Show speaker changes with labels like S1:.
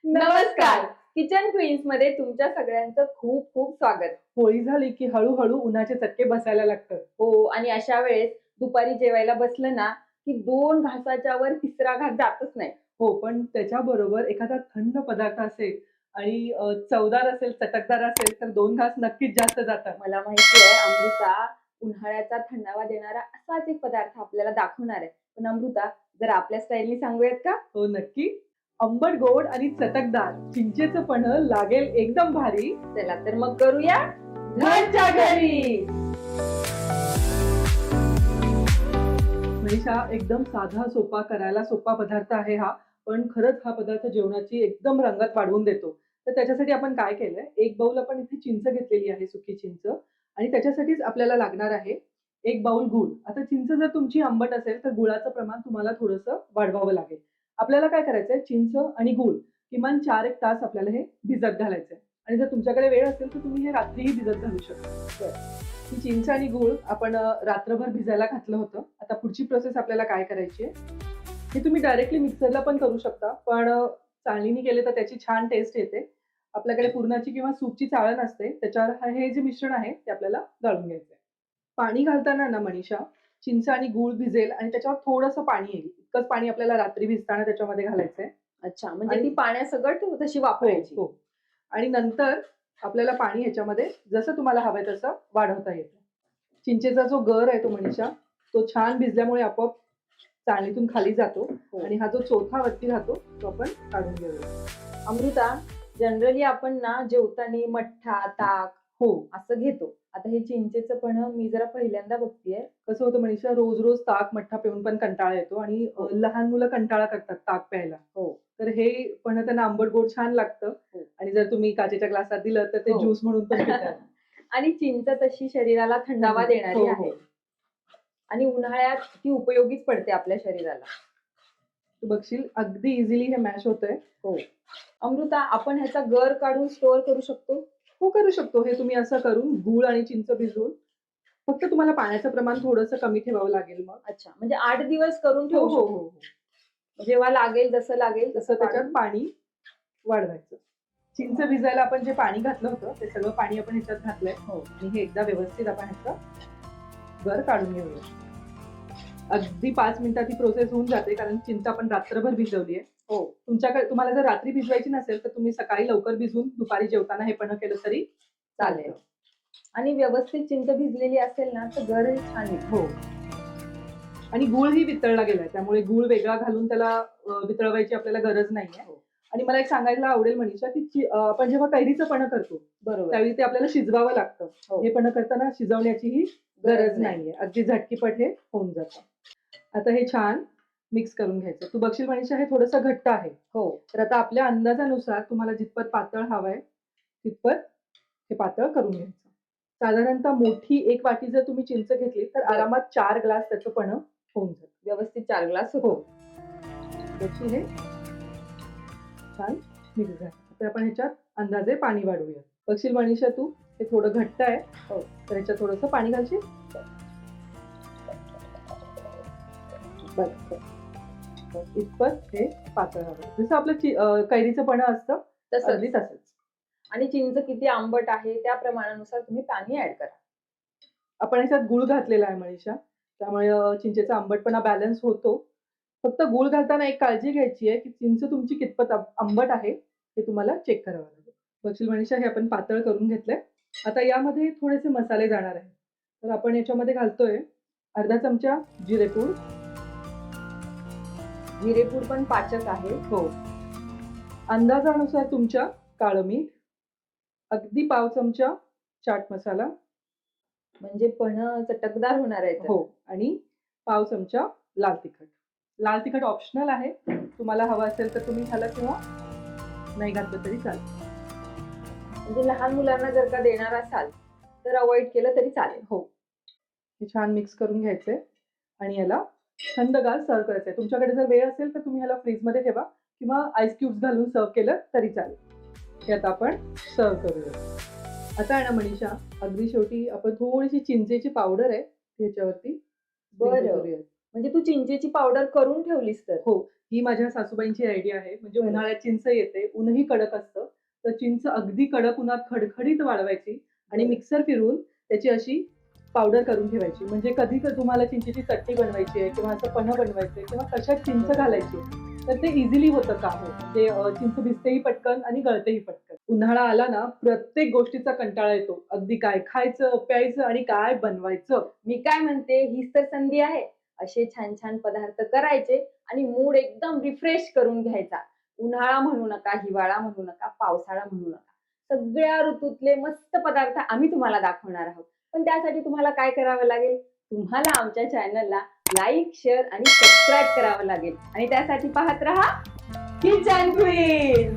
S1: नमस्कार. Kitchen queens मध्ये तुमच्या सगळ्यांचं खूप खूप स्वागत.
S2: होळी झाली की हळूहळू उन्हाचे चटके बसायला लागतात.
S1: हो, आणि अशा वेळेस दुपारी जेवायला बसलं ना की 2 घासाच्या वर तिसरा घास जातच नाही.
S2: हो, पण त्याच्याबरोबर एखादा थंड पदार्थ असेल आणि चवदार असेल, चटकदार असेल तर 2 घास नक्कीच जास्त जातात.
S1: मला माहिती आहे अमृता उन्हाळ्याचा थंडावा देणारा असाच एक पदार्थ आपल्याला दाखवणार आहे. पण अमृता, जर आपल्या स्टाईलनी सांगूयात का?
S2: हो, नक्की. आंबट गोड आणि चटकदार चिंचेचं पन्ह लागेल एकदम भारी.
S1: चला तर मग करूया
S2: घरच्या घरी. मनीषा, एकदम साधा सोपा करायला सोपा पदार्थ आहे हा, पण खरंच हा पदार्थ जेवणाची एकदम रंगत वाढवून देतो. तर त्याच्यासाठी आपण काय केलंय, एक बाउल आपण इथे चिंच घेतलेली आहे, सुकी चिंच, आणि त्याच्यासाठीच आपल्याला लागणार आहे 1 बाउल गूळ. आता चिंच जर तुमची आंबट असेल तर गुळाचं प्रमाण तुम्हाला थोडंसं वाढवावं लागेल. आपल्याला काय करायचंय, चिंच आणि गूळ किमान 4-1 तास आपल्याला हे भिजत घालायचंय, आणि जर तुमच्याकडे वेळ असेल तर तुम्ही हे रात्रीही भिजत घालू शकता. ही चिंच आणि गूळ आपण रात्रभर भिजायला घातलं होतं. आता पुढची प्रोसेस आपल्याला काय करायची आहे, हे तुम्ही डायरेक्टली मिक्सरला पण करू शकता, पण चाळणीने केले तर त्याची छान टेस्ट येते. आपल्याकडे पुरणाची किंवा सूपची चाळण असते, त्याच्यावर हे जे मिश्रण आहे ते आपल्याला गाळून घ्यायचं आहे. पाणी घालताना ना मनीषा, चिंच आणि गूळ भिजेल आणि त्याच्यावर थोडंसं पाणी येईल, इतकंच पाणी आपल्याला रात्री भिजताना त्याच्यामध्ये घालायचंय.
S1: अच्छा, म्हणजे
S2: आणि
S1: ती पाण्यासकट तशी
S2: हो,
S1: वापरायची.
S2: हो. आणि नंतर आपल्याला पाणी ह्याच्यामध्ये जसं तुम्हाला हवंय तसं वाढवता येतं. चिंचेचा जो गर आहे तो मनीषा, तो छान भिजल्यामुळे आपोआप चाळणीतून खाली जातो,
S1: हो.
S2: आणि हा जो चोथा वरती राहतो तो आपण काढून घेऊया.
S1: अमृता, जनरली आपण ना जेवताना मठ्ठा, ताक
S2: हो,
S1: असं घेतो. आता हे चिंचेचं पण मी जरा पहिल्यांदा बघतीये.
S2: कसं होतं मनीषा, रोज रोज ताक मठ्ठा पिऊन पण कंटाळा येतो, आणि लहान मुलं कंटाळा करतात ताक प्यायला.
S1: हो.
S2: तर हे पण त्यांना आंबट गोड छान लागतं,
S1: हो.
S2: आणि जर तुम्ही काचेच्या ग्लासात दिलं तर ते
S1: हो.
S2: ज्यूस म्हणून पण पितात.
S1: आणि चिंच तशी शरीराला थंडावा देणारी
S2: हो,
S1: आहे,
S2: हो.
S1: आणि उन्हाळ्यात ती उपयोगीच पडते आपल्या शरीराला.
S2: तू बघशील अगदी इझिली हे मॅश होतंय.
S1: हो. अमृता, आपण ह्याचा गर काढून स्टोअर करू शकतो?
S2: हो, करू शकतो. हे तुम्ही असं करून गूळ आणि चिंच भिजवून, फक्त तुम्हाला पाण्याचं प्रमाण थोडंसं कमी ठेवावं लागेल मग.
S1: अच्छा, म्हणजे 8 दिवस करून
S2: हो,
S1: ठेवू
S2: हो,
S1: शकतो.
S2: हो.
S1: जेव्हा लागेल जसं लागेल
S2: तसं त्याच्यात
S1: काढून.
S2: पाणी वाढवायचं. चिंच भिजायला आपण जे पाणी घातलं होतं ते सगळं पाणी आपण ह्याच्यात घातलंय.
S1: हो.
S2: आणि हे एकदा व्यवस्थित आपण ह्याचं गर काढून घेऊया. अगदी 5 मिनिटात ही प्रोसेस होऊन जाते, कारण चिंच आपण रात्रभर भिजवली आहे.
S1: हो.
S2: तुम्हाला जर रात्री भिजवायची नसेल तर तुम्ही सकाळी लवकर भिजवून दुपारी जेवताना हे पण केलं तरी
S1: चालेल.
S2: चालतं.
S1: आणि व्यवस्थित चिंच भिजलेली असेल ना तर गरही छान येईल.
S2: हो. आणि गूळही वितळला गेलाय, त्यामुळे गूळ वेगळा घालून त्याला वितळवायची आपल्याला गरज नाहीये.
S1: हो.
S2: आणि मला एक सांगायला आवडेल मनीषा, की आपण जेव्हा कैरीचं पन्ह करतो
S1: बरोबर.
S2: त्यावेळी ते आपल्याला शिजवावं लागतं.
S1: हो.
S2: हे पन्ह करताना शिजवण्याचीही गरज नाहीये, अगदी झटकीपट हे होऊन जातं. आता हे छान मिक्स करून घ्यायचं. तू बघशील मनीषा, हे थोडंसं घट्ट आहे.
S1: हो.
S2: तर आता आपल्या अंदाजानुसार तुम्हाला जितपत पातळ हवंय तितपत हे पातळ करून घ्यायचं. साधारणतः मोठी 1 वाटी जर तुम्ही चिंच घेतली तर आरामात 4 ग्लास त्याचं पन्ह होऊन जातं.
S1: व्यवस्थित 4 ग्लास
S2: हो.
S1: होतो.
S2: बघशील हे छान मिक्स झालं. आता आपण ह्याच्यात अंदाजे पाणी वाढवूया. बघशील मनीषा तू, हे थोडं घट्ट आहे.
S1: हो.
S2: तर ह्याच्यात थोडंसं पाणी घालशील. बस. इतपत हे पातळ हवं, जसं आपलं कैरीचं पन्ह असतं अगदी तसंच.
S1: आणि चिंच किती आंबट आहे त्या प्रमाणानुसार तुम्ही पाणी ऍड करा.
S2: आपण ह्याच्यात गूळ घातलेला आहे मनीषा, त्यामुळे चिंचेचा आंबटपणा बॅलन्स होतो. फक्त गूळ घालताना एक काळजी घ्यायची आहे, की चिंच तुमची कितपत आंबट आहे हे तुम्हाला चेक करावं लागेल. बघशील मनीषा, हे आपण पातळ करून घेतलंय. आता यामध्ये थोडेसे मसाले जाणार आहेत. तर आपण याच्यामध्ये घालतोय अर्धा चमचा जिरेपूड.
S1: जिरेपूड पण पाचक आहे.
S2: हो. अंदाजानुसार तुमच्या काळं मीठ. अगदी पाव चमचा चाट मसाला.
S1: म्हणजे पण चटकदार होणार आहे.
S2: हो. आणि पाव चमचा लाल तिखट. लाल तिखट ऑप्शनल आहे, तुम्हाला हवं असेल तर तुम्ही घाला किंवा नाही घातलं तरी चालेल.
S1: म्हणजे लहान मुलांना जर का देणार असाल तर अवॉइड केलं तरी चालेल.
S2: हो. हे छान मिक्स करून घ्यायचंय आणि याला थंडगार सर्व्ह करायचंय. तुमच्याकडे जर वेळ असेल तर तुम्ही ह्याला फ्रीजमध्ये ठेवा किंवा आईस क्यूब्स घालून सर्व्ह केलं तरी चालेल. हे आता आपण सर्व्ह करूया. आता आहे ना मनीषा, अगदी शेवटी आपण थोडीशी चिंचेची पावडर आहे ती ह्याच्यावरती
S1: बरं.
S2: करूया.
S1: म्हणजे तू चिंचेची पावडर करून ठेवलीस तर?
S2: हो. ही माझ्या सासूबाईंची आयडिया आहे. म्हणजे
S1: बरं.
S2: उन्हाळ्यात चिंच येते, ऊनही कडक असतं. तर चिंच अगदी कडक उन्हात खडखडीत वाळवायची आणि
S1: बरं.
S2: मिक्सर फिरवून त्याची अशी पावडर करून ठेवायची. म्हणजे कधी तुम्हाला चिंचेची चटणी बनवायची आहे किंवा असं पन्हं बनवायचंय किंवा कशात चिंच घालायची आहे, तर ते इझिली होतं काम हो. म्हणजे चिंच भिजतेही पटकन आणि गळतेही पटकन. उन्हाळा आला ना, प्रत्येक गोष्टीचा कंटाळा येतो. अगदी काय खायचं, प्यायचं आणि काय बनवायचं.
S1: मी काय म्हणते, हीच तर संधी आहे. असे छान छान पदार्थ करायचे आणि मूड एकदम रिफ्रेश करून घ्यायचा. उन्हाळा म्हणू नका, हिवाळा म्हणू नका, पावसाळा म्हणू नका. सगळ्या ऋतूतले मस्त पदार्थ आम्ही तुम्हाला दाखवणार आहोत. पण त्यासाठी तुम्हाला काय करावं लागेल? तुम्हाला आमच्या चॅनलला लाईक, शेअर आणि सबस्क्राईब करावं लागेल आणि त्यासाठी पाहत रहा किचन क्वीन.